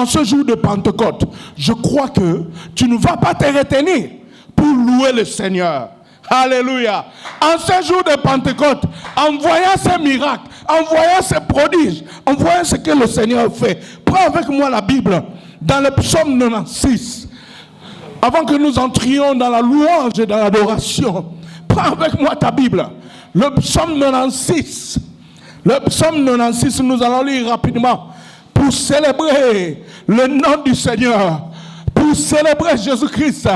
ce jour de Pentecôte, je crois que tu ne vas pas te retenir pour louer le Seigneur. Alléluia. En ce jour de Pentecôte, en voyant ces miracles, en voyant ces prodiges, en voyant ce que le Seigneur fait, prends avec moi la Bible dans le psaume 96. Avant que nous entrions dans la louange et dans l'adoration, prends avec moi ta Bible. Le psaume 96. Le psaume 96, nous allons lire rapidement pour célébrer le nom du Seigneur, pour célébrer Jésus-Christ,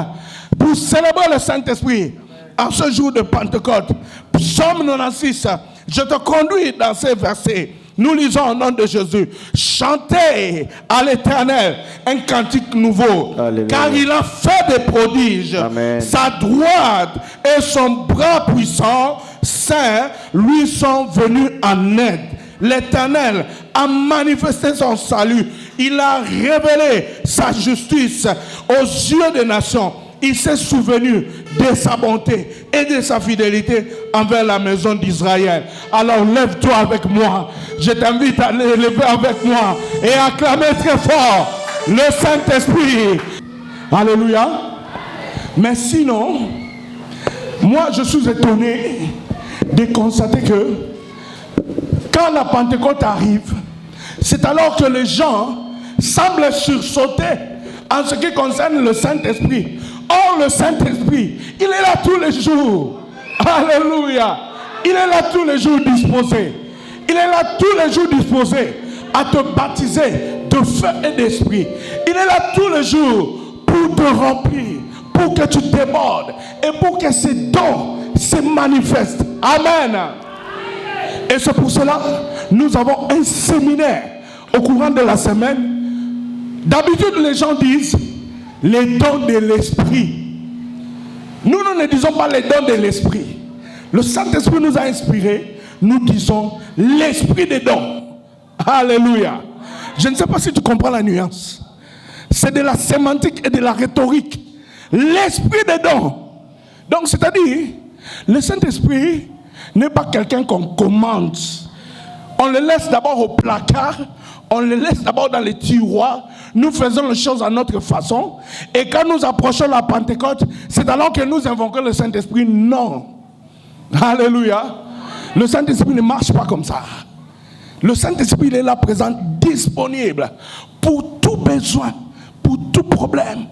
pour célébrer le Saint-Esprit. En ce jour de Pentecôte, psaume 96, je te conduis dans ces versets. Nous lisons au nom de Jésus. Chantez à l'Éternel un cantique nouveau. Alléluia. Car il a fait des prodiges. Amen. Sa droite et son bras puissant, saint, lui sont venus en aide. L'Éternel a manifesté son salut. Il a révélé sa justice aux yeux des nations. Il s'est souvenu de sa bonté et de sa fidélité envers la maison d'Israël. Alors lève-toi avec moi. Je t'invite à lever avec moi et acclamer très fort le Saint-Esprit. Alléluia. Mais sinon, moi je suis étonné de constater que quand la Pentecôte arrive, c'est alors que les gens semblent sursauter en ce qui concerne le Saint-Esprit. Or, le Saint-Esprit, il est là tous les jours. Alléluia. Il est là tous les jours disposé. Il est là tous les jours disposé à te baptiser de feu et d'esprit. Il est là tous les jours pour te remplir, pour que tu débordes et pour que ces dons se manifestent. Amen. Et c'est pour cela nous avons un séminaire au courant de la semaine. D'habitude, les gens disent les dons de l'esprit. Nous ne disons pas les dons de l'esprit. Le Saint-Esprit nous a inspirés. Nous disons l'esprit des dons. Alléluia. Je ne sais pas si tu comprends la nuance. C'est de la sémantique et de la rhétorique. L'esprit des dons. Donc, c'est-à-dire, le Saint-Esprit n'est pas quelqu'un qu'on commande. On le laisse d'abord au placard. On le laisse d'abord dans les tiroirs. Nous faisons les choses à notre façon. Et quand nous approchons la Pentecôte, c'est alors que nous invoquons le Saint-Esprit. Non. Alléluia. Le Saint-Esprit ne marche pas comme ça. Le Saint-Esprit, il est là présent, disponible pour tout besoin, pour tout problème.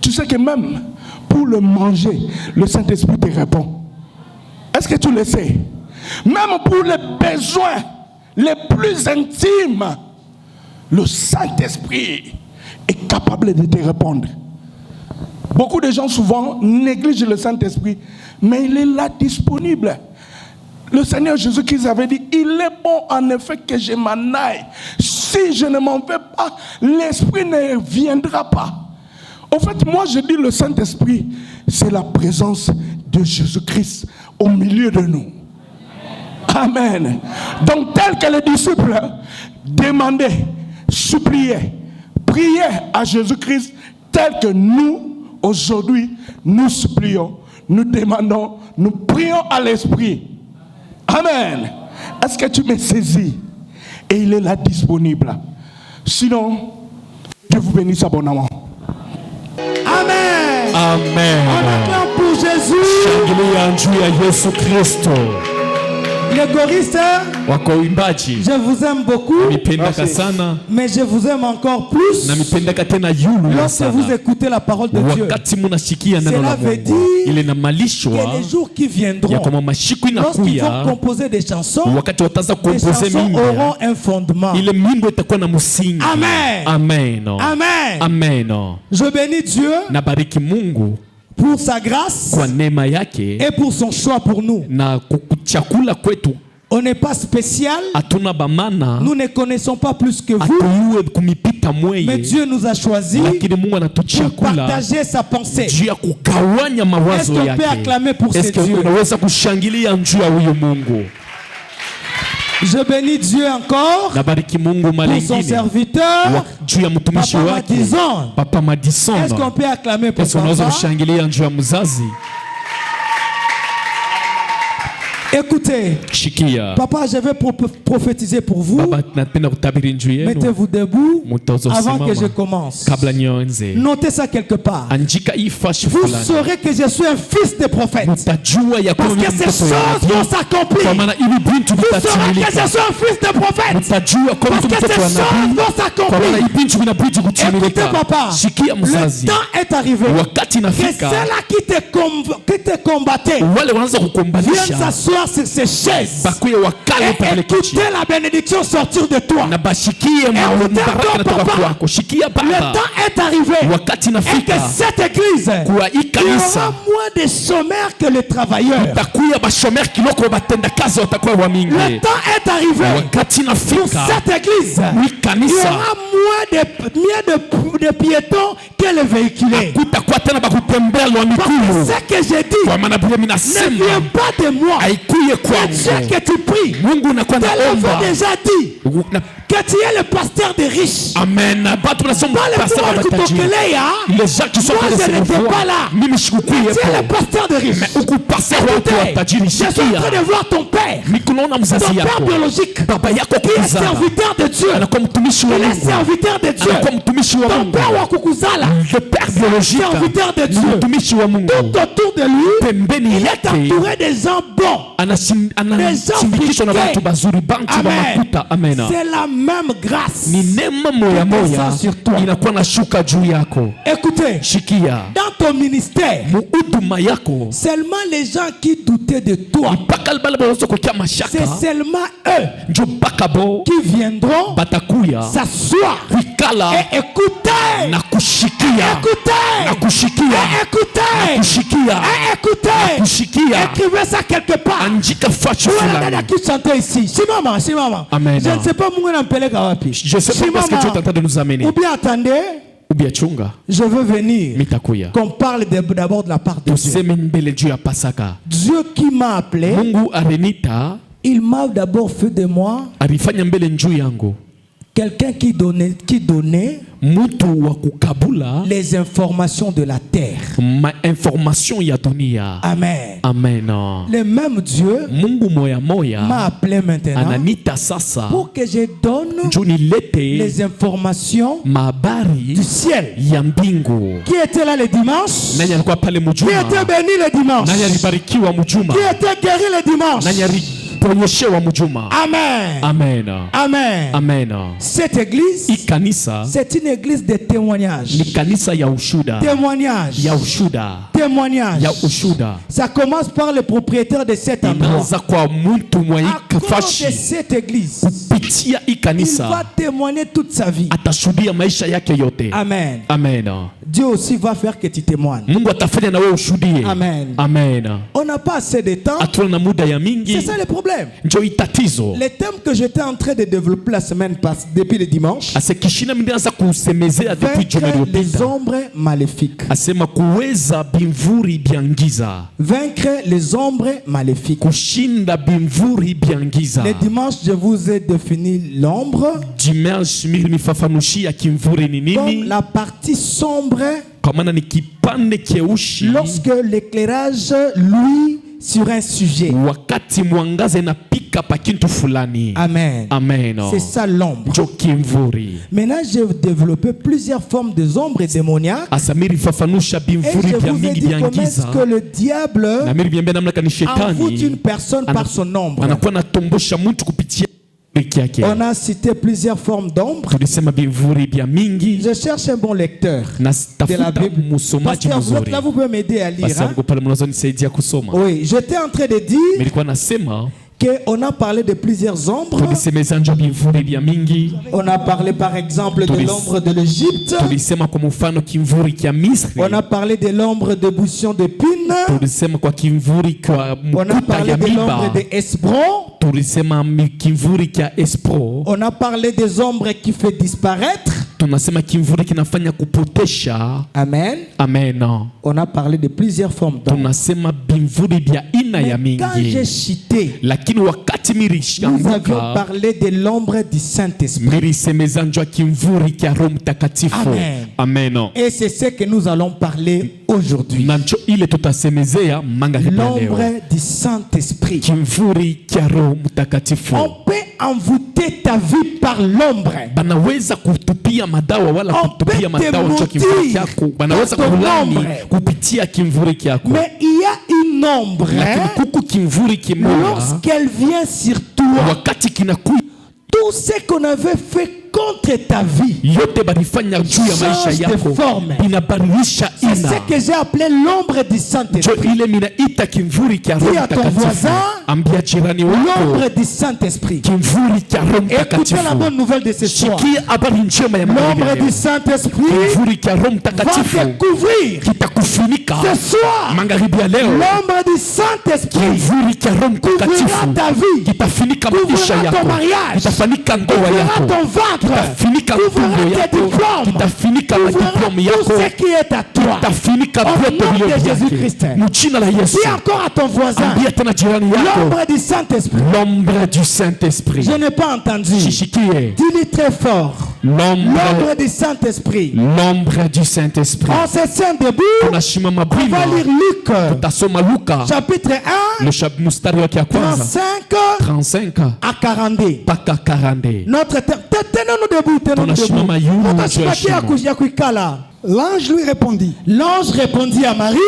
Tu sais que même pour le manger, le Saint-Esprit te répond. Est-ce que tu le sais? Même pour les besoins les plus intimes, le Saint-Esprit est capable de te répondre. Beaucoup de gens souvent négligent le Saint-Esprit, mais il est là disponible. Le Seigneur Jésus-Christ avait dit, il est bon en effet que je m'en aille. Si je ne m'en vais pas, l'Esprit ne viendra pas. En fait, moi je dis le Saint-Esprit, c'est la présence de Jésus-Christ au milieu de nous. Amen. Donc tel que les disciples demandaient, suppliaient, priaient à Jésus-Christ, tel que nous, aujourd'hui, nous supplions, nous demandons, nous prions à l'Esprit. Amen. Est-ce que tu me saisis? Et il est là disponible. Sinon, Dieu vous bénisse abondamment. Amen. Amen. On acclame pour Jésus. Les choristes, je vous aime beaucoup, mais je vous aime encore plus lorsque vous écoutez la parole de Dieu. Cela veut dire que les jours qui viendront, lorsqu'ils vont composer des chansons auront un fondement. Amen. Amen. Amen. Amen. Je bénis Dieu pour sa grâce et pour son choix pour nous. On n'est pas spécial. Nous ne connaissons pas plus que vous. Mais Dieu nous a choisis pour partager sa pensée. Est-ce qu'on peut acclamer pour ce Dieu? Je bénis Dieu encore pour son serviteur, Papa Madison. Est-ce qu'on peut acclamer pour papa? Écoutez, papa, je vais prophétiser pour vous. Mettez-vous debout avant que je commence. Notez ça quelque part. Vous saurez que je suis un fils de prophète. Parce que ces choses vont s'accomplir. Vous saurez que je suis un fils de prophète. Parce que ces choses vont s'accomplir. Écoutez, papa, le temps est arrivé. Que ceux-là qui te combattaient viennent s'asseoir sur ces chaises et écouter la bénédiction sortir de toi. Écoutez ton papa, le temps est arrivé et que cette église il y aura moins de chômeurs que les travailleurs. Le temps est arrivé pour cette église. Il y aura moins de piétons que les véhiculés. Parce que ce que j'ai dit ne vient pas de moi. Le Dieu que tu pries, t'as déjà dit que tu es le pasteur des riches. Amen. Pas les gens qui sont pas là. Tu es le pasteur des riches. Écoutez, je suis en train de voir ton père. Ton père biologique qui est serviteur de Dieu. Il est serviteur de Dieu. Ton père Wakukuzala, le père biologique, serviteur de Dieu. Tout autour de lui, il est entouré des gens bons. Des gens friqués. Amen. C'est la même grâce sur toi. Écoutez, dans ton ministère, seulement les gens qui doutaient de toi, c'est seulement eux qui viendront s'asseoir et écouter. Écrivez ça quelque part. Qui chantait ici. Si maman. Amen. Je ne sais pas moi je sais pas parce que tu es en train de nous amener. Ou bien attendez. Ou bien chunga. Je veux venir. Qu'on parle d'abord de la part de Dieu. Dieu qui m'a appelé. Il m'a d'abord fait de moi quelqu'un qui donnait les informations de la terre. Amen. Le même Dieu m'a appelé maintenant pour que je donne les informations du ciel. Qui était là le dimanche? Qui était béni le dimanche? Qui était guéri le dimanche? Amen. Cette église, c'est une église de témoignage. Ça commence par le propriétaire de cet endroit. À cause de cette église, il va témoigner toute sa vie. Amen. Dieu aussi va faire que tu témoignes. Amen. On n'a pas assez de temps. C'est ça le problème. Le thème que j'étais en train de développer la semaine passée, depuis le dimanche, vaincre les ombres maléfiques. Vaincre les ombres maléfiques. Le dimanche, je vous ai défini l'ombre comme la partie sombre lorsque l'éclairage, lui, sur un sujet. Amen. C'est ça l'ombre. Maintenant, j'ai développé plusieurs formes de ombres démoniaques. Et je vous ai dit comment est-ce que le diable envoûte une personne par son ombre. On a cité plusieurs formes d'ombre. Je cherche un bon lecteur de la Bible. Pasteur, vous êtes là, vous pouvez m'aider à lire. Oui, j'étais en train de dire qu'on a parlé de plusieurs ombres. On a parlé par exemple de l'ombre de l'Égypte. On a parlé de l'ombre de buisson d'épines. On a parlé de l'ombre de Hesbron. On a parlé des ombres qui fait disparaître. Amen. On a parlé de plusieurs formes d'ombres. quand j'ai chité, nous avions parlé de l'ombre du Saint-Esprit. Amen. Et c'est ce que nous allons parler aujourd'hui. L'ombre du Saint-Esprit. On peut envoûter ta vie par l'ombre. On peut te mentir dans ton ombre. Mais il y a une ombre. Lorsqu'elle vient sur toi, tout ce qu'on avait fait contre ta vie change de forme. C'est ce que j'ai appelé l'ombre du Saint-Esprit. Dis à ton voisin, l'ombre du Saint-Esprit. Écoutez la bonne nouvelle de ce soir. L'ombre du Saint-Esprit va te couvrir ce soir. L'ombre du Saint-Esprit couvrira ta vie, couvrira ton mariage, couvrira ton ventre, couvrira tes diplômes, couvrira tout ce qui est à toi. Au nom de Jésus-Christ. Dis encore à ton voisin, l'ombre du Saint-Esprit. L'ombre du Saint-Esprit. Je n'ai pas entendu. Dis-le très fort. L'ombre du Saint-Esprit. L'ombre du Saint-Esprit. On se tient debout. On va lire Luc chapitre 1 35 à 42. Notre tenons-nous debout. L'ange lui répondit. L'ange répondit à Marie.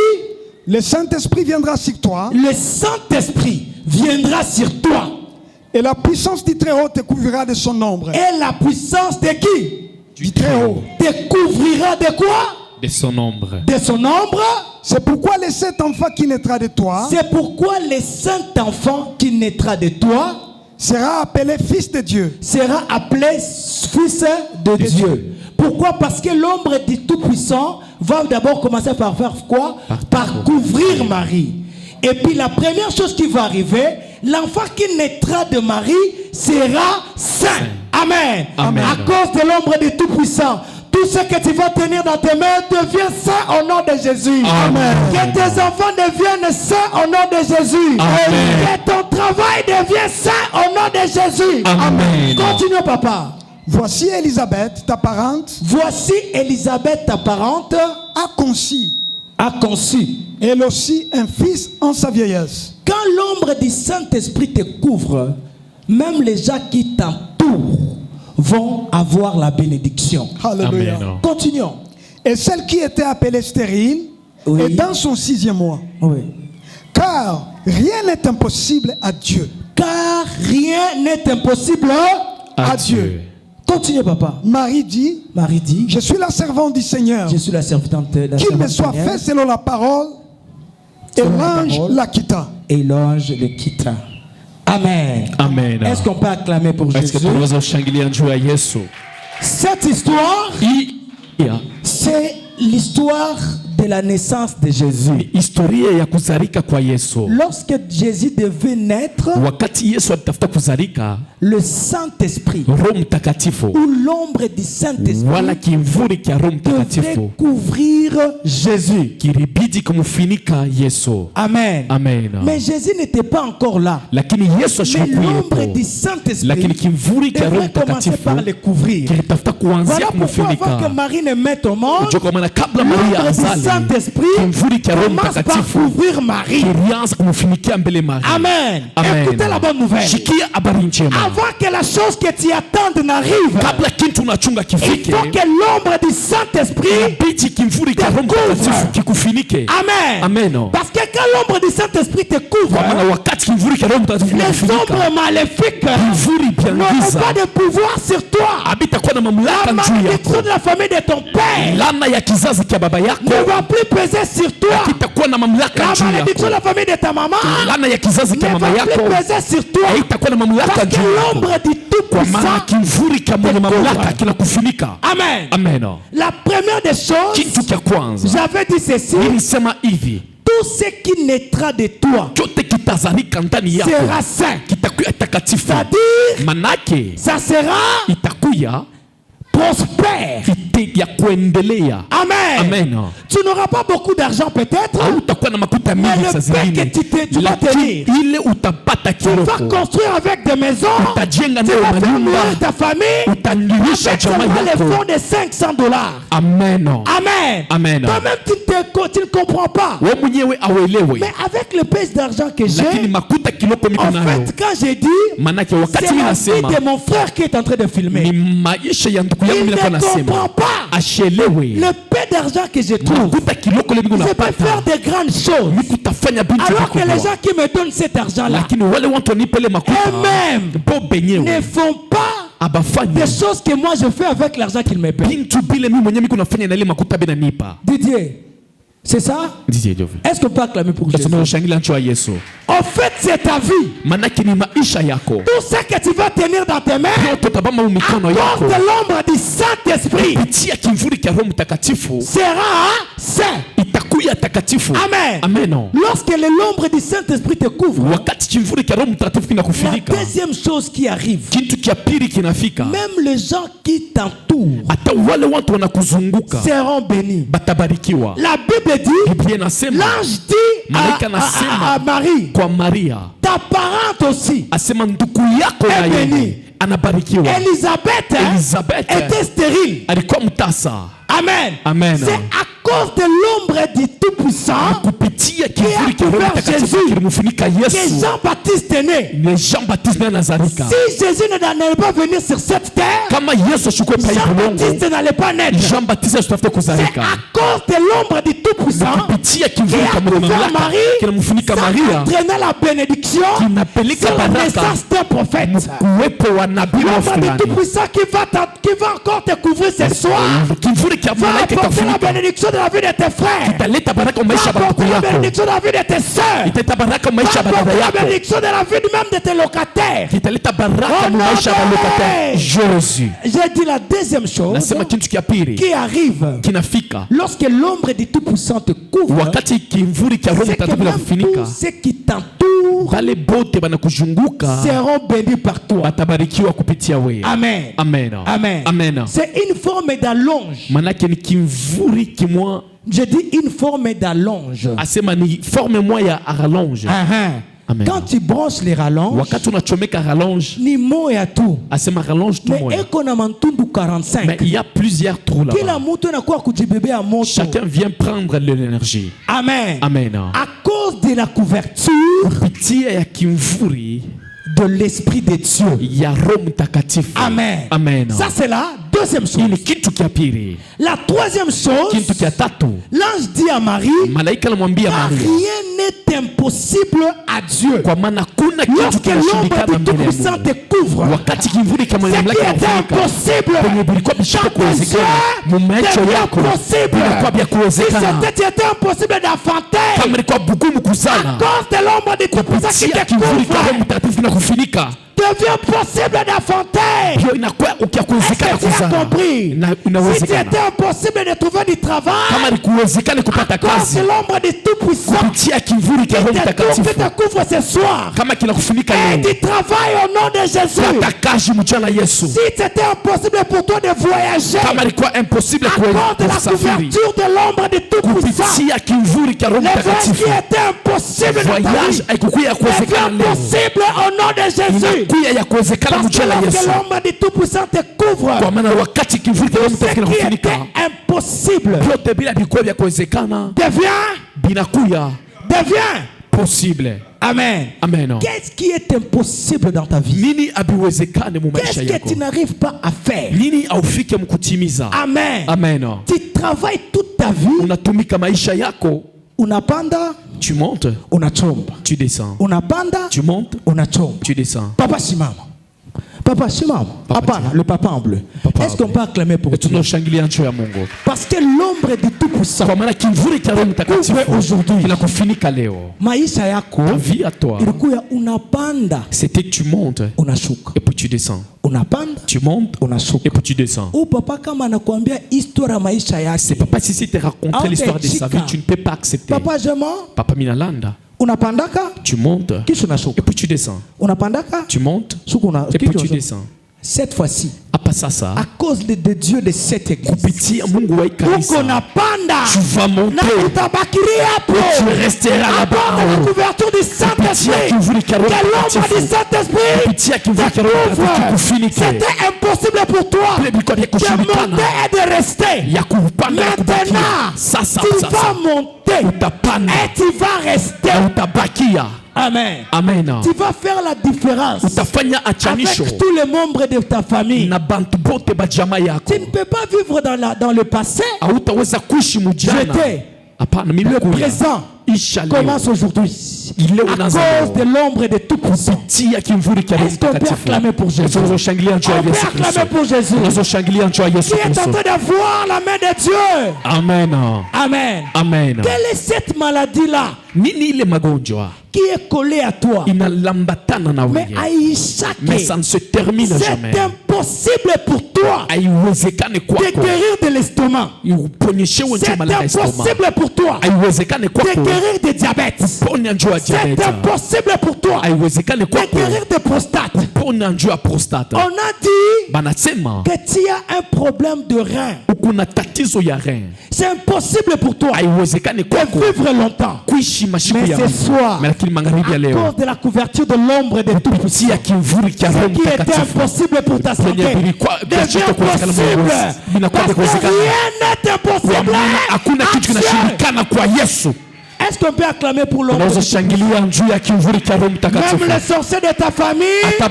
Le Saint-Esprit viendra sur toi. Le Saint-Esprit viendra sur toi. Et la puissance du Très-Haut te couvrira de son ombre. Et la puissance de qui? Du Très-Haut. Te couvrira de quoi? De son ombre. De son ombre. C'est pourquoi le saint enfant qui naîtra de toi. C'est pourquoi le saint enfant qui naîtra de toi sera appelé fils de Dieu. Sera appelé fils de Dieu. Pourquoi? Parce que l'ombre du Tout-Puissant va d'abord commencer par faire quoi? Par couvrir Marie. Et puis la première chose qui va arriver, l'enfant qui naîtra de Marie sera saint. Amen. Amen. À cause de l'ombre du Tout-Puissant, tout ce que tu vas tenir dans tes mains devient saint au nom de Jésus. Amen. Que tes enfants deviennent saints au nom de Jésus. Amen. Que ton travail devienne saint au nom de Jésus. Amen. Continue, papa. Voici Élisabeth, ta parente. Voici Élisabeth, ta parente, a conçu, elle aussi, un fils en sa vieillesse. Quand l'ombre du Saint-Esprit te couvre, même les gens qui t'entourent vont avoir la bénédiction. Alléluia. Amen. Continuons. Et celle qui était appelée stérile est dans son 6e mois. Oui. Car rien n'est impossible à Dieu. Car rien n'est impossible À Dieu. Continue, papa. Marie dit, je suis la servante du Seigneur. Je suis la servante de la Qu'il me soit fait selon la parole. Et l'ange la quitta. Et l'ange le quitta. Amen. Amen. Est-ce qu'on peut acclamer pour Jésus? Cette histoire, c'est l'histoire de la naissance de Jésus. Lorsque Jésus devait naître, le Saint-Esprit ou l'ombre du Saint-Esprit devait couvrir Jésus. Amen. Mais Jésus n'était pas encore là. Mais l'ombre du Saint-Esprit devait commencer par le couvrir. Voilà pourquoi avant que Marie ne mette au monde, l'ombre du Saint-Esprit commence par couvrir Marie. Amen. Écoutez la bonne nouvelle. Avant que la chose que tu attends n'arrive, il faut que l'ombre du Saint-Esprit te couvre. Amen. Parce que quand l'ombre du Saint-Esprit te couvre, les ombres maléfiques n'auront pas de pouvoir sur toi. La malédiction de la famille de ton père ne va plus peser sur toi. La malédiction de la famille de ta maman ne va plus peser sur toi. Parce que l'ombre du Tout-Puissant te couvre. Amen. La première des choses, j'avais dit ceci. Tout ce qui naîtra de toi sera saint. C'est-à-dire, ça sera prospère. Amen. Amen. Tu n'auras pas beaucoup d'argent peut-être, mais le paix que tu vas tenir. Tu vas construire avec des maisons, tu vas faire nourrir ta famille avec seulement les fonds de $500. Amen. Amen. Amen. Toi-même tu ne comprends pas. Mais avec le peu d'argent que j'ai, en fait quand j'ai dit, c'est la vie de mon frère qui est en train de filmer. Il ne comprend pas. Le peu d'argent que je trouve, je peux faire de grandes choses. Alors que les gens qui me donnent cet argent-là, eux-mêmes ne font pas des choses que moi je fais avec l'argent qu'ils me payent. Didier, c'est ça? Est-ce qu'on peut acclamer pour Jésus? En fait, c'est ta vie. Tout ce que tu vas tenir dans tes mains, à cause de l'ombre du Saint-Esprit, sera saint. Amen. Amen. Lorsque l'ombre du Saint-Esprit te couvre, la deuxième chose qui arrive, même les gens qui t'entourent seront bénis. La Bible dit, l'ange dit à Marie, ta parente aussi est bénie. Élisabeth était stérile. Amen. Amen. C'est à cause de l'ombre du Tout-Puissant qui a couvert Jésus que Jean-Baptiste est né. Si Jésus n'allait pas venir sur cette terre, Jean-Baptiste n'allait pas naître. C'est à cause de l'ombre du Tout-Puissant qui a couvert Marie, ça entraînait la bénédiction sur la naissance d'un prophète. L'ombre du Tout-Puissant qui va encore te couvrir ce soir va apporter la bénédiction de la vie de tes frères, va apporter la bénédiction de la vie de tes soeurs, va apporter la bénédiction de la vie même de tes locataires. J'ai dit la deuxième chose qui arrive lorsque l'ombre du Tout-Puissant te couvre, c'est que même tous ceux qui t'entourent seront bénis par toi. Amen. Amen. Amen. Amen. C'est une forme d'allonge. Je dis une forme d'allonge. Amen. Quand tu branches les rallonges, ni mot et à tout. Mais il y a plusieurs trous là. Chacun vient prendre l'énergie. Amen. Amen. À cause de la couverture de l'Esprit de Dieu. Amen. Amen. Ça c'est la deuxième chose. La troisième chose, l'ange dit à Marie, rien n'est impossible à Dieu. Lorsque l'ombre du Tout-Puissant te couvre, ce qui était impossible dans tes yeux devient possible. Si c'était impossible d'enfanter, à cause de l'ombre du Tout-Puissant qui te couvre, devient possible d'enfanter. Est-ce que tu as compris? Si c'était impossible de trouver du travail, à cause de l'ombre du Tout-Puissant qui te couvre ce soir, et du travail au nom de Jésus. Si c'était impossible pour toi de voyager, à cause de la couverture de l'ombre du Tout-Puissant, le voyage qui était impossible dans ta vie devient possible au nom de Jésus. Parce que lorsque l'ombre du Tout-Puissant te couvre, ce qui était impossible devient possible. Amen. Amen. Qu'est-ce qui est impossible dans ta vie? Qu'est-ce que tu n'arrives pas à faire? Amen. Amen. Tu travailles toute ta vie. Unapanda, tu montes, unachomba. Tu descends. Unapanda, tu montes, unachomba. Tu descends. Papa simama. Papa simama. Hapana, le papa en bleu. Est-ce qu'on peut acclamer pour Dieu? Parce que l'ombre du Tout-Puissant couvre aujourd'hui. Maisha yako, vie à toi, ilikuwa unapanda. C'était tu montes, unashuka. Et puis tu descends. Unapanda, tu montes, unashuka. Et puis tu descends. Ou papa kama anakuambia histoire maisha yake. C'est papa si te raconter l'histoire de sa vie, tu ne peux pas accepter. Papa jema. Papa minalanda. Unapandaka, tu montes, kisha unashuka. Et puis tu descends. Unapandaka, tu montes, et puis tu descends. Cette fois-ci, à à cause de Dieu de cette église, tu vas monter, tu resteras là-bas la couverture du Saint-Esprit, que l'ombre du Saint-Esprit te couvre. C'était impossible pour toi de monter et de rester. Maintenant, tu vas monter et tu vas rester. Amen. Amen. Tu vas faire la différence avec tous les membres de ta famille. Tu ne peux pas vivre dans le passé. Jeter. Le présent commence aujourd'hui. À cause de l'ombre de tout puissant. Est-ce qu'on peut acclamer pour Jésus? On peut acclamer pour Jésus. Qui est en train de voir la main de Dieu. Amen. Amen. Amen. Quelle est cette maladie-là qui est collée à toi? Mais ça ne se termine jamais. C'est impossible pour toi de guérir de l'estomac. C'est impossible pour toi de guérir de diabète. C'est impossible pour toi de guérir de prostate. On a dit que tu as un problème de rein. C'est impossible pour toi de vivre longtemps. Mais ce soir, à cause de la couverture de l'ombre de tout petit, ce qui était impossible pour ta santé devient possible. Parce que rien n'est impossible. Est-ce qu'on peut acclamer pour l'ombre? Même les sorciers de ta famille, ils t'ont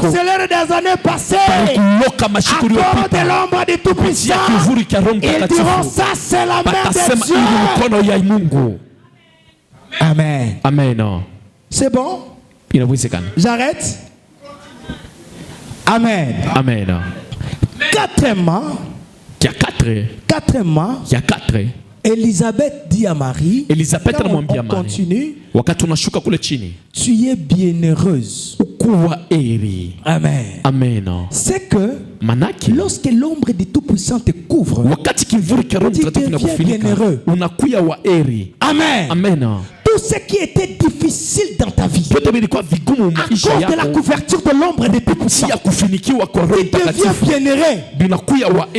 sorcelé des années passées. À cause de l'ombre du Tout-Puissant, ils diront ça, c'est la main de Dieu. Amen. Amen. C'est bon? J'arrête? Amen. Amen. Quatrièmement, Élisabeth dit à Marie, on continue, tu es bienheureuse. Amen. Amen. C'est que lorsque l'ombre du Tout-Puissant te couvre, tu deviens bienheureux. Amen. Amen. Tout ce qui était difficile dans ta vie, à cause de la couverture de l'ombre de Tout-Puissant, tu deviens bienheureux. Tu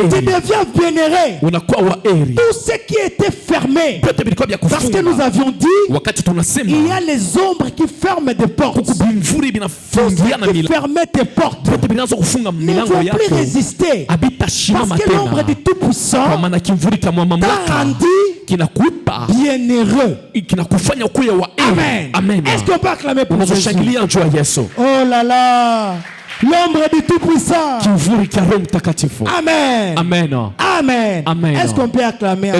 deviens bienheureux. Tout ce qui était fermé, parce que nous avions dit, il y a les ombres qui ferment des portes. Tout ce qui fermait tes portes ne vont plus résister, parce que l'ombre du Tout-Puissant t'a rendu bienheureux. Amen. Amen. Est-ce qu'on peut acclamer pour Jésus? Oh là là. L'ombre du Tout-Puissant. Amen. Amen. Amen. Amen. Est-ce qu'on peut acclamer?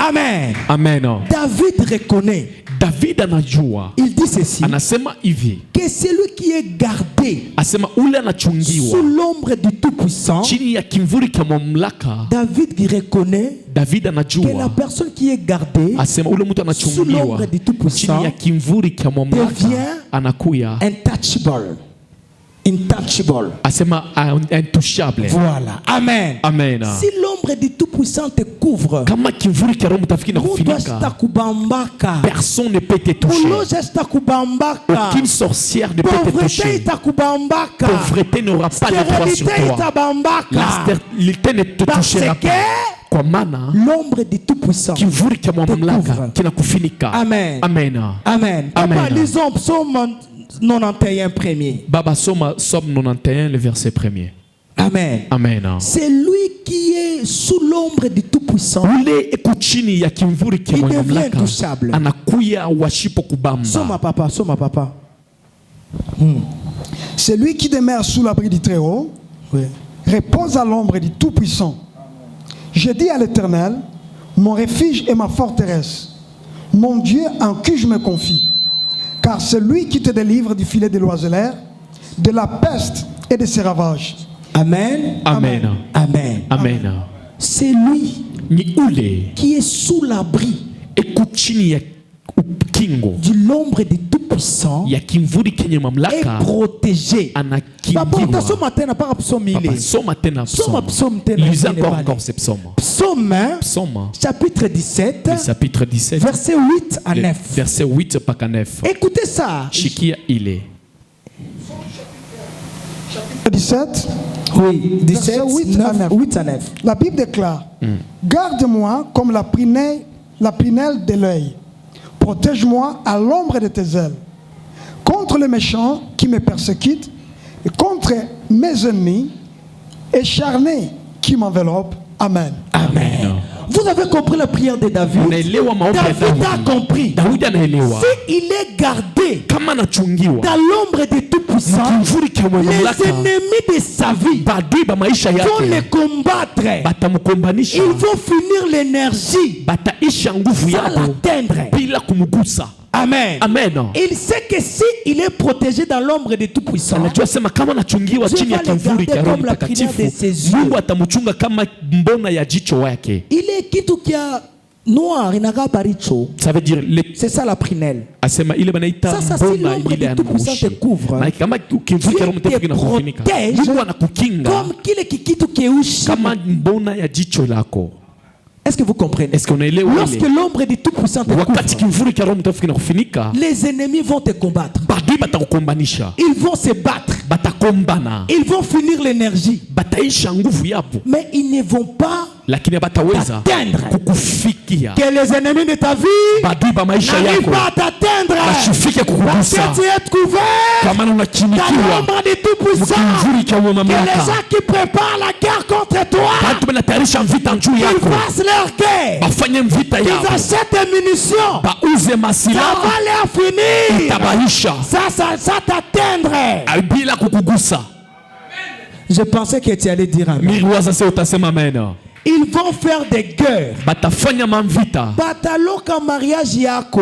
Amen. Amen. David reconnaît. Il dit ceci. Que celui qui est gardé sous l'ombre du Tout-Puissant, David reconnaît que la personne qui est gardée sous l'ombre du Tout-Puissant devient intouchable. Intouchable. Voilà. Amen. Amen. Si l'ombre du Tout-Puissant te couvre, personne ne peut te toucher. Aucune sorcière ne peut te toucher. Pauvreté n'aura pas de droit sur toi. La stérilité ne te touchera pas. L'ombre du Tout-Puissant te couvre. Amen. Amen. Amen. Papa, lisons Psaume 91 premier. Baba Somme 91 le verset premier. Amen. Amen. C'est lui qui est sous l'ombre du Tout-Puissant. Il devient intouchable. Soma papa. Celui qui demeure sous l'abri du Très-Haut repose à l'ombre du Tout-Puissant. Je dis à l'Éternel, mon refuge et ma forteresse, mon Dieu en qui je me confie. Car c'est lui qui te délivre du filet de l'oiseleur, de la peste et de ses ravages. Amen. Amen. Amen. Amen. C'est lui qui est sous l'abri de l'ombre du Tout-Puissant et protégé. Psaume chapitre 17 verset 8 à 9. Verset 8 à 9. Écoutez ça. Chapitre 17. Oui, 17, 8 à 9. La Bible déclare, garde-moi comme la prunelle de l'œil. Protège-moi à l'ombre de tes ailes. Contre les méchants qui me persécutent et contre mes ennemis acharnés qui m'enveloppent. Amen. Amen. Vous avez compris la prière de David. David a compris. Si il est gardé dans l'ombre des Tout-Puissants, les ennemis de sa vie vont les combattre. Ils vont finir l'énergie sans l'atteindre. Amen. Amen. Il sait que si il est protégé dans l'ombre de Tout-Puissant, Dieu va le garder comme la prière de ses yeux. Il est kitu kia noir, ça veut dire c'est ça la prunelle. Ça si l'ombre de Tout-Puissant te couvre, Dieu te protège comme kile kitu keushi. Est-ce que vous comprenez? Lorsque l'ombre du Tout-Puissant te couvre, les ennemis vont te combattre. Ils vont se battre. Ils vont finir l'énergie. Mais ils ne vont pas t'atteindre. Que les ennemis de ta vie n'arrivent pas à t'atteindre. Parce que tu es couvert dans l'ombre du Tout-Puissant. Que les gens qui préparent la guerre contre toi, ils fassent leur guerre. Ils achètent des munitions. Ça va leur finir. Ça t'atteindrait. Je pensais que tu allais dire amen. Ils vont faire des guerres.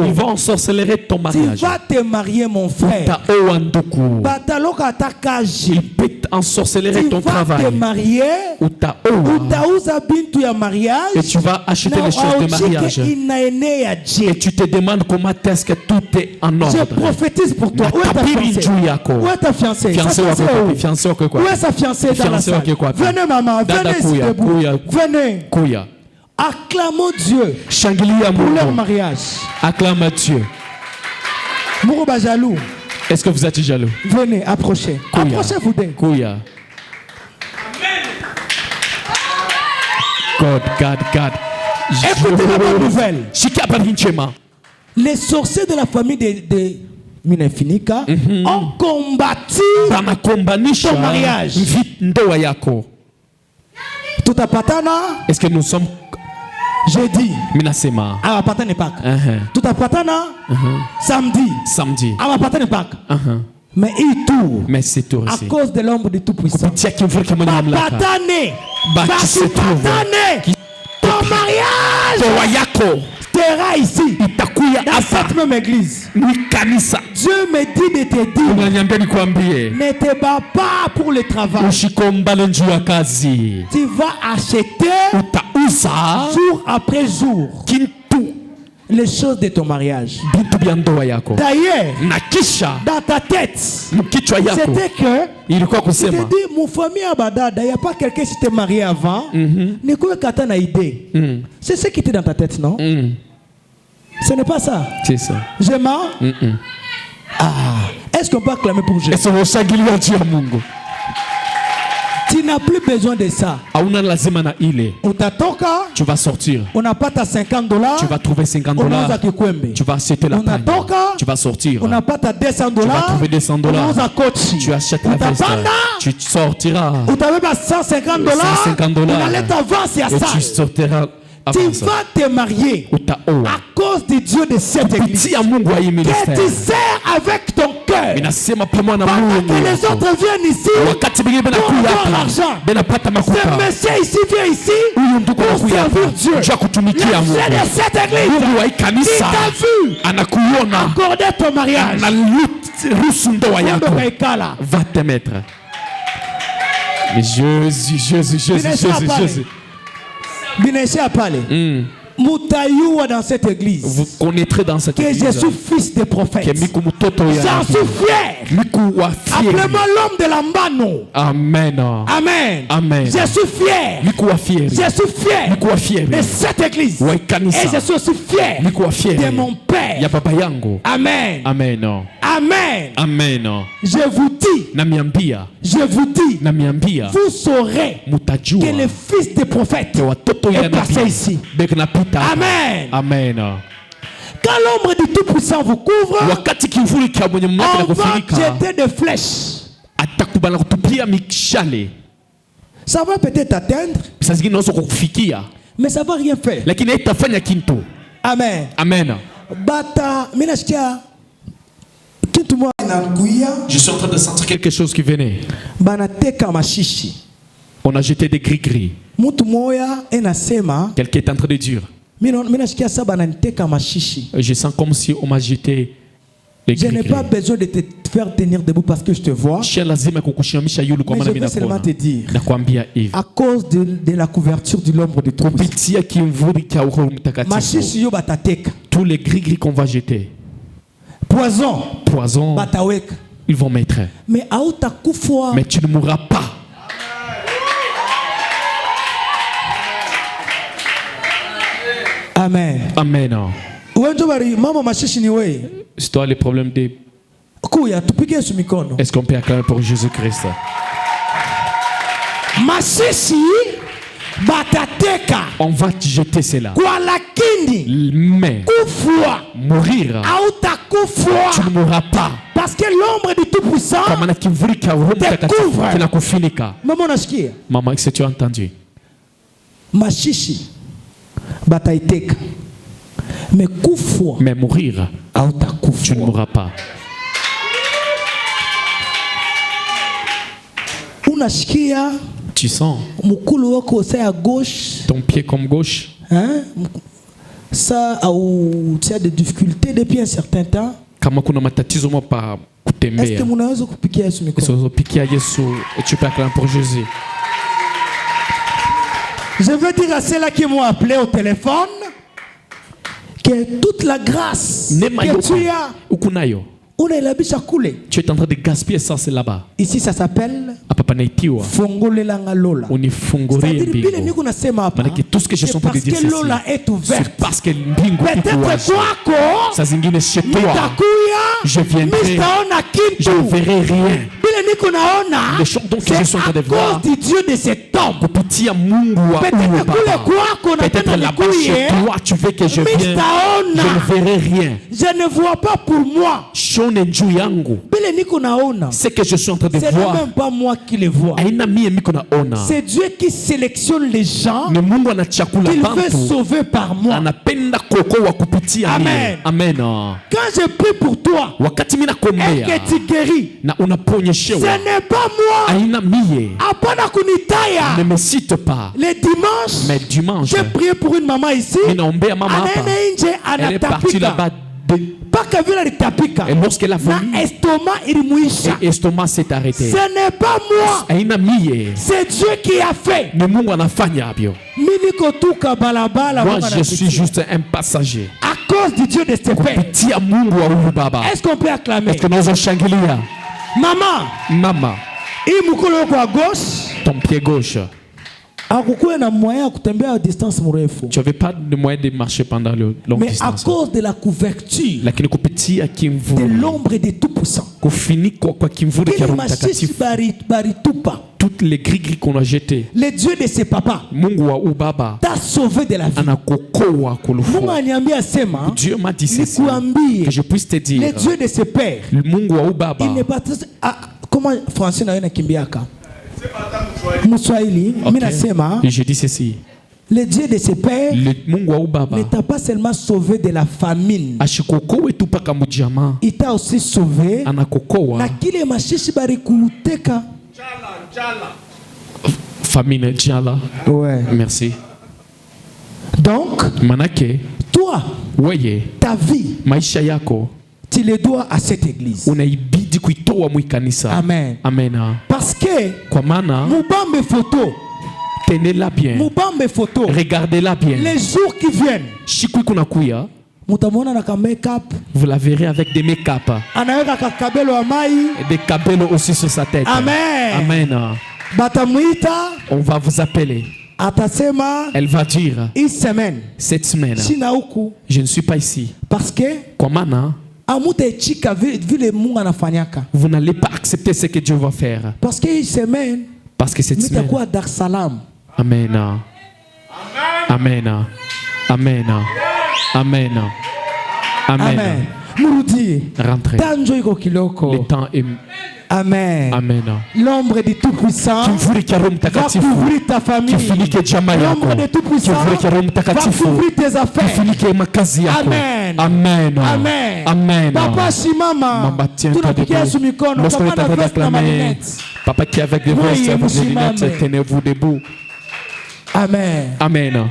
Ils vont ensorceler ton mariage. Tu vas te marier, mon frère. Ils peuvent ensorceler ton travail. Tu vas te marier. Et tu vas acheter les choses de mariage. Et tu te demandes comment est-ce que tout est en ordre. Je prophétise pour toi. Où est ta fiancée? Fiancée quoi? Où est sa fiancée dans la salle? Venez maman, venez ici debout. Venez. Acclamons Dieu pour leur mariage. Acclame Dieu. Mourouba jaloux. Est-ce que vous êtes jaloux? Venez, approchez. Approchez-vous deux. Kouya. God. Écoutez la bonne nouvelle. Les sorciers de la famille de Minefinika ont combattu ton mariage. Tout à patana. Est-ce que nous sommes jeudi? Minasema. À patana Pâques. Tout à patana. Samedi. À patana Pâques. Mais il tourne. Mais c'est tout aussi. À cause de l'ombre du Tout-Puissant. Patane. Ton mariage sera ici. Dans cette même église. Dieu me dit de te dire, ne te bats pas pour le travail. Tu vas acheter jour après jour les choses de ton mariage. D'ailleurs, dans ta tête, c'était que tu te dis, mon famille Abadada, il n'y a pas quelqu'un qui s'était marié avant. C'est ce qui était dans ta tête, non? Ce n'est pas ça. C'est ça. Je mens? Est-ce qu'on peut acclamer pour Jésus? Tu n'as plus besoin de ça. Tu vas sortir. On n'a pas ta $50. Tu vas trouver $50. Tu vas acheter la paille. Tu vas sortir. On n'a pas ta $200. Tu vas trouver $200. Tu achètes la veste. Tu sortiras. Tu avais pas $150. On allait t'avancer à ça. Et tu sortiras. Tu vas te marier à cause du Dieu de cette église. Que tu sers avec ton cœur. Pendant que les autres viennent ici pour avoir l'argent. Ce monsieur ici vient ici pour servir Dieu. Le chef de cette église, il t'a vu accorder ton mariage. Va te mettre. Mais Jésus. Bineche a parlé. Moutayoua dans cette église. Vous connaîtrez dans cette église que je suis fils de prophète. J'en suis fier. Appelez-moi l'homme de la Mbano. Amen. Je suis fier. Je suis fier de cette église. Et je suis aussi fier de mon père. Amen. Amen. Je vous dis je vous dis, vous saurez que le fils des prophètes est passé ici. Amen. Amen. Quand l'ombre du Tout-Puissant vous couvre, on va jeter des flèches. Ça va peut-être atteindre, mais ça ne va rien faire. Amen. Amen. Je suis en train de sentir quelque chose qui venait. On a jeté des gris-gris. Quelqu'un est en train de dire. Je sens comme si on m'a jeté des gris-gris. Je n'ai pas besoin de te faire tenir debout parce que je te vois. Mais je vais seulement te dire, à cause de la couverture de l'ombre de tout, tous les gris-gris qu'on va jeter, poison, ils vont mettre. Mais tu ne mourras pas. Amen. Amen. C'est toi le problème des... Est-ce qu'on peut acclamer pour Jésus-Christ? On va te jeter cela. Mais mourir, tu ne mourras pas. Parce que l'ombre du Tout-Puissant te couvre. Maman, est-ce que tu as entendu? Mais mourir, tu ne mourras pas. Tu sens ton pied comme gauche. Hein? Ça, tu as des difficultés depuis un certain temps. Est-ce que vous avez piqué ce micro? Tu peux acclamer pour Jésus. Je veux dire à ceux-là qui m'ont appelé au téléphone que toute la grâce que tu as, tu es en train de gaspiller ça, c'est là-bas. Ici, ça s'appelle Fongolela Lola. C'est-à-dire tout ce que je suis en train de dire, c'est parce que Mbingu est ouverte. Ça zingine chez toi. Je viendrai, je ne verrai rien. Les choses que je suis en train de voir, du Dieu de cet homme. Peut-être là-bas chez toi, tu veux que je vienne. Je ne verrai rien. Je ne vois pas pour moi. C'est que je suis en train de voir. C'est même pas moi qui le vois. C'est Dieu qui sélectionne les gens qu'il veut sauver par moi. Amen. Amen. Quand je prie pour toi et que tu guéris, ce n'est pas moi. Ne me cite pas. Le dimanche, mais dimanche, j'ai prié pour une maman ici. Elle est partie là-bas. Et lorsqu'elle a voulu, l'estomac s'est arrêté. Ce n'est pas moi. C'est Dieu qui a fait. Moi, je suis juste un passager. À cause du Dieu de ses pères. Est-ce qu'on peut acclamer? Maman, ton pied gauche. Tu n'avais pas de moyen de marcher pendant le long distance. Mais à cause de la couverture de l'ombre de Tout-Puissant, toutes les gris-gris qu'on a jetés, le Dieu de ses papas t'a sauvé de la vie. Dieu m'a dit ceci, que je puisse te dire, le Dieu de ses pères, il n'est pas... Comment français n'a rien kimbiaka? Et je dis ceci. Le Dieu de ses pères ne t'a pas seulement sauvé de la famine. Il t'a aussi sauvé. Famine Djala. Ouais. Merci. Donc, toi, ta vie, tu le dois à cette église. Amen. Amen. Parce que Moubambe photo, tenez-la bien. Moubambe photo, regardez-la bien. Les jours qui viennent, vous la verrez avec des make-up. Des cabello aussi sur sa tête. Amen. Amen. On va vous appeler. Elle va dire, une semaine, cette semaine, je ne suis pas ici. Parce que Vous n'allez pas accepter ce que Dieu va faire. Parce que cette semaine. Amen. Amen. Amen. Amen. Amen. Rentrez. Le temps est... Amen. Amen. L'ombre du Tout-Puissant va couvrir ta famille. L'ombre du Tout-Puissant va couvrir tes affaires. Amen. Amen. Amen. Amen. Papa Shimama, tiens-toi debout. Lorsque vous t'avez acclamé, Papa qui est avec des lunettes, tenez-vous debout. Amen. Amen.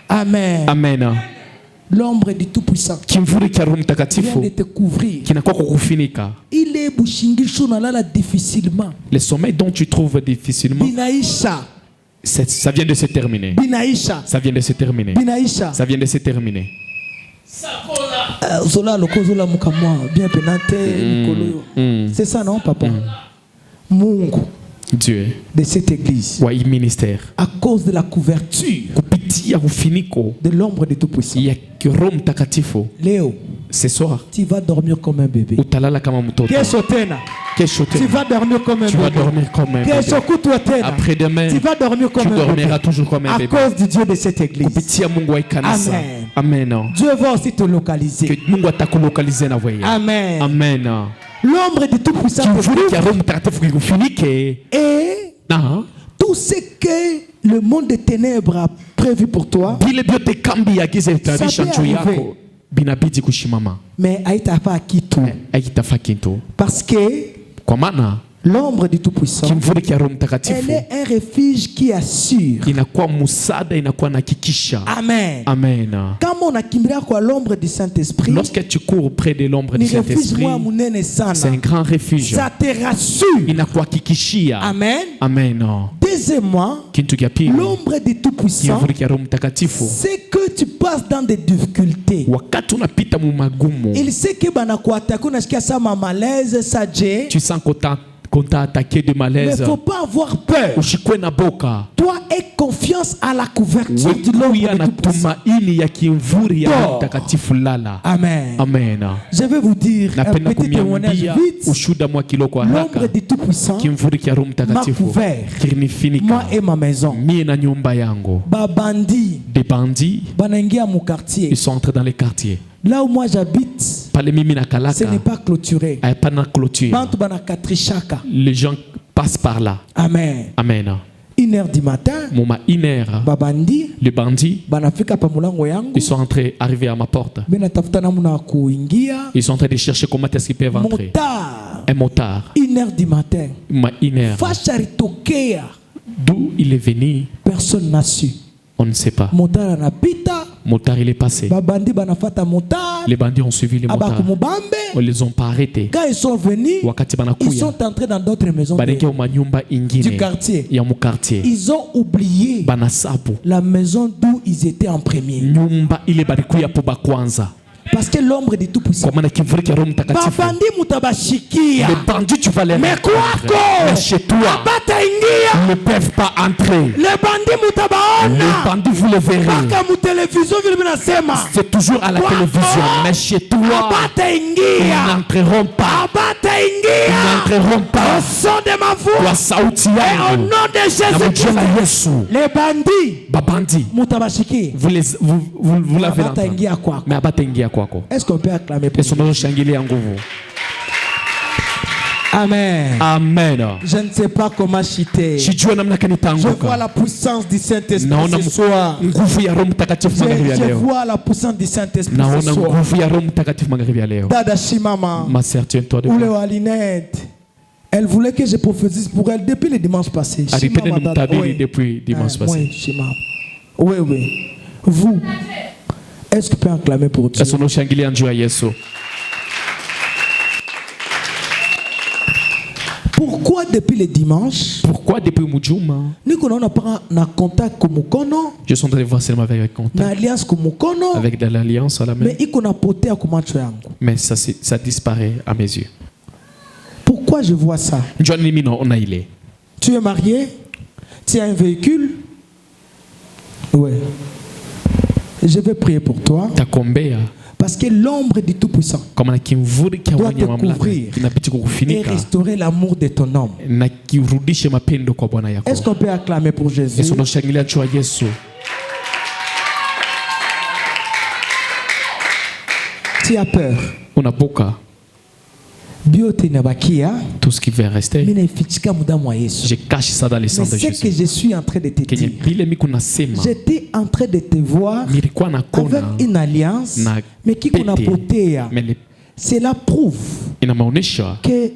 Amen. Amen. L'ombre du Tout-Puissant vient de te couvrir. Il est bushingisho nalala difficilement. Le sommeil dont tu trouves difficilement, Binaisha. Ça vient de se terminer. Binaisha. Ça vient de se terminer. Binaisha. Ça vient de se terminer. Zola lokozola mukamwa bien penante nikolo. C'est ça non papa? Mungu. Dieu de cette église, ministère, à cause de la couverture de l'ombre de Tout-Puissant, Léo, ce soir, tu vas dormir comme un bébé. Tu vas dormir comme un bébé. Après-demain, tu vas dormir comme tu dormiras toujours comme un bébé. À cause du Dieu de cette église. Amen. Amen. Dieu va aussi te localiser. Amen. Amen. L'ombre de Tout-Puissant et tout ce que le monde des ténèbres a prévu pour toi, ça peut arriver. Mais parce que l'ombre du Tout-Puissant, elle est un refuge qui assure. Amen. Amen. L'ombre du Saint-Esprit, lorsque tu cours près de l'ombre du Saint-Esprit, c'est un grand refuge. Ça te rassure. Amen. Amen. Deuxièmement, l'ombre du Tout-Puissant, c'est que tu passes dans des difficultés. Il sait que tu sens qu'on t'a attaqué de malaise. Mais il ne faut pas avoir peur. Toi, aie confiance à la couverture de l'ombre du Tout-Puissant. Amen. Amen. Je vais vous dire un petit témoignage vite. L'ombre du Tout-Puissant m'a couvert, moi et ma maison. Des bandits, ils sont entrés dans les quartiers. Là où moi j'habite, ce n'est pas clôturé. Les gens passent par là. Amen. Amen. 1h du matin, les bandits, ils sont arrivés à ma porte. Ils sont en train de chercher comment est-ce qu'ils peuvent entrer. Un motard. 1h du matin. 1h. D'où il est venu, personne n'a su. On ne sait pas. Motard il est passé. Les bandits ont suivi les motards. Ils ne les ont pas arrêtés. Quand ils sont venus, ils sont entrés dans d'autres maisons du quartier. Ils ont oublié la maison d'où ils étaient en premier. Parce que l'ombre du Tout-Puissant, les bandits tu vas les mettre. Mais chez toi, ils ne peuvent pas entrer. Les bandits vous les verrez. C'est toujours à la télévision. Mais chez toi, ils n'entreront pas. Ils n'entreront pas. Au son de ma voix, et au nom de Jésus-Christ, les bandits, vous l'avez entendu. Mais abatengia kwako. Est-ce qu'on peut acclamer pour lui? Amen. Amen. Je ne sais pas comment chiter. Je vois la puissance du Saint-Esprit ce soir. Je vois la puissance du Saint-Esprit ce soir. Dada Shimama, ma sœur, tiens-toi debout. Elle voulait que je prophétise pour elle depuis le dimanche passé. Depuis dimanche passé. Oui, oui. Vous, est-ce que tu peux acclamer pour Dieu? Pourquoi depuis le dimanche? Pourquoi depuis Mujuma? Nous n'avons pas un contact comme Mukono. Je suis en train de voir seulement avec contact. Alliance comme Mukono. Avec de l'alliance à la main. Mais ça disparaît à mes yeux. Pourquoi je vois ça? Tu es marié? Tu as un véhicule? Oui. Je vais prier pour toi. Parce que l'ombre du Tout-Puissant doit te couvrir et restaurer l'amour de ton homme. Est-ce qu'on peut acclamer pour Jésus? Tu as peur. Tout ce qui va rester, je cache ça dans le sang de Jésus. Mais ce que je suis en train de te dire, j'étais en train de te voir avec une alliance, mais qui qu'on a porté, cela prouve que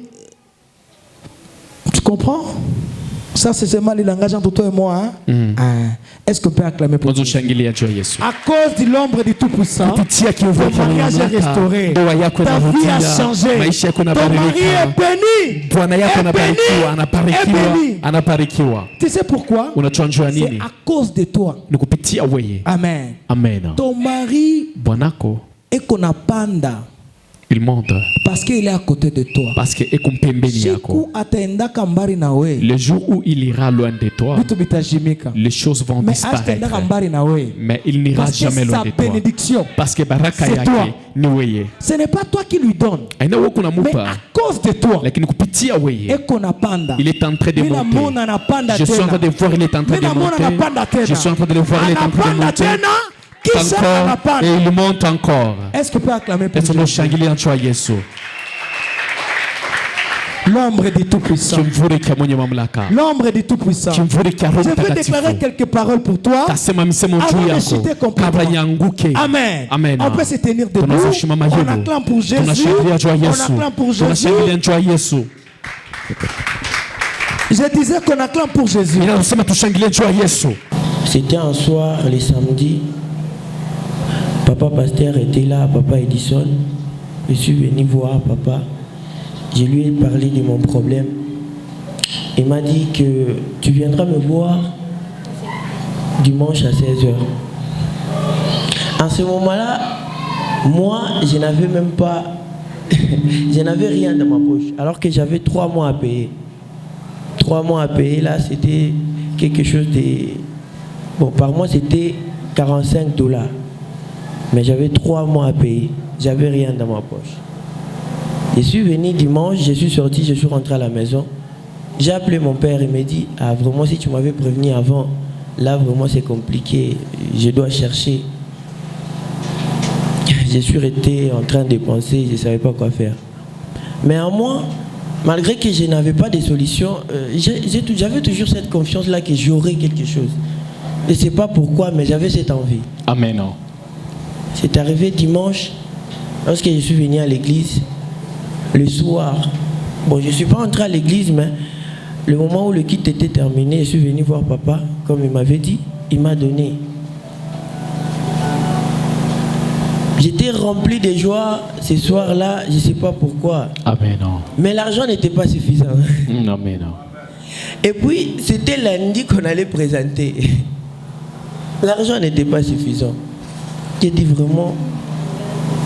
tu comprends? Ça, c'est seulement le langage entre toi et moi. Est-ce qu'on peut acclamer pour Dieu? À cause de l'ombre du Tout-Puissant, ton mariage est restauré. Ta vie a changé. Ton mari est béni. Tu sais pourquoi? C'est à cause de toi. Amen. Ton mari est qu'on a panda. Il monte parce qu'il est à côté de toi. Parce que le jour où il ira loin de toi, les choses vont disparaître. Mais il n'ira jamais loin de toi. Parce que baraka yake ni weye. Ce n'est pas toi qui lui donne. Mais à cause de toi. Il est en train de monter. Je suis en train de voir, il est en train de monter. Je suis en train de le voir, il est en train de monter. Encore, et il monte encore. Est-ce que peut acclamer pour Dieu? L'ombre du Tout-Puissant. L'ombre du Tout-Puissant. Je veux déclarer quelques paroles pour toi avant de chuter complètement. Amen. On peut se tenir debout. On acclame pour Jésus. On acclame pour Jésus. Je disais qu'on acclame pour Jésus. C'était un soir, le samedi. Papa Pasteur était là, Papa Edison. Je suis venu voir Papa. Je lui ai parlé de mon problème. Il m'a dit que tu viendras me voir dimanche à 16h. En ce moment-là, moi, je n'avais même pas... je n'avais rien dans ma poche. Alors que j'avais 3 mois à payer. 3 mois à payer, là, c'était quelque chose de... Bon, par mois, c'était $45. Mais j'avais 3 mois à payer. J'avais rien dans ma poche. Je suis venu dimanche, je suis sorti, je suis rentré à la maison. J'ai appelé mon père, il m'a dit, ah vraiment, si tu m'avais prévenu avant, là vraiment c'est compliqué, je dois chercher. Je suis resté en train de penser, je ne savais pas quoi faire. Mais à moi, malgré que je n'avais pas de solution, j'avais toujours cette confiance-là que j'aurais quelque chose. Je ne sais pas pourquoi, mais j'avais cette envie. Amen. C'est arrivé dimanche, lorsque je suis venu à l'église, le soir. Bon, je ne suis pas entré à l'église, mais le moment où le kit était terminé, je suis venu voir papa, comme il m'avait dit, il m'a donné. J'étais rempli de joie ce soir-là, je ne sais pas pourquoi. Amen. Mais l'argent n'était pas suffisant. Amen. Et puis, c'était lundi qu'on allait présenter. L'argent n'était pas suffisant. J'ai dit vraiment,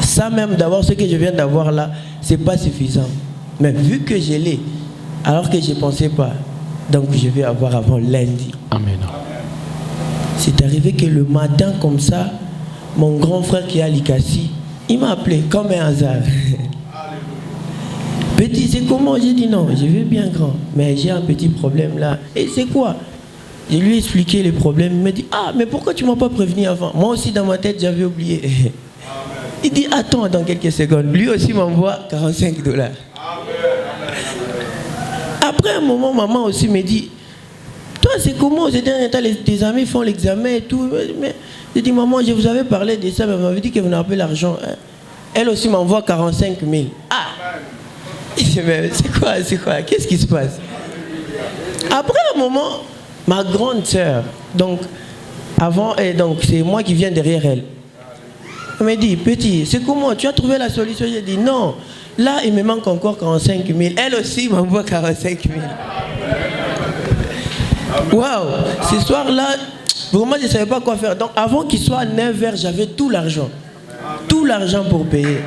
ça même d'avoir ce que je viens d'avoir là, c'est pas suffisant. Mais vu que je l'ai, alors que je ne pensais pas, donc je vais avoir avant lundi. Amen. C'est arrivé que le matin comme ça, mon grand frère qui est à Likasi, il m'a appelé comme un hasard. Petit, c'est comment? J'ai dit non, je vais bien grand, mais j'ai un petit problème là. Et c'est quoi? Je lui ai expliqué les problèmes. Il m'a dit, ah, mais pourquoi tu ne m'as pas prévenu avant? Moi aussi, dans ma tête, j'avais oublié. Il dit, attends dans quelques secondes. Lui aussi m'envoie $45. Après un moment, maman aussi me dit, toi, c'est comment? Ces derniers temps, tes amis font l'examen et tout. Mais j'ai dit, maman, je vous avais parlé de ça, mais vous m'avez dit que vous n'avez pas l'argent. Elle aussi m'envoie 45 000. Ah! Mais c'est quoi? Qu'est-ce qui se passe? Après un moment, ma grande sœur, donc c'est moi qui viens derrière elle. Elle m'a dit, petit, c'est comment? Tu as trouvé la solution? J'ai dit, non. Là, il me manque encore 45 000. Elle aussi m'envoie 45 000. Waouh! Ce soir-là, vraiment, je ne savais pas quoi faire. Donc, avant qu'il soit 9h, j'avais tout l'argent. Tout l'argent pour payer.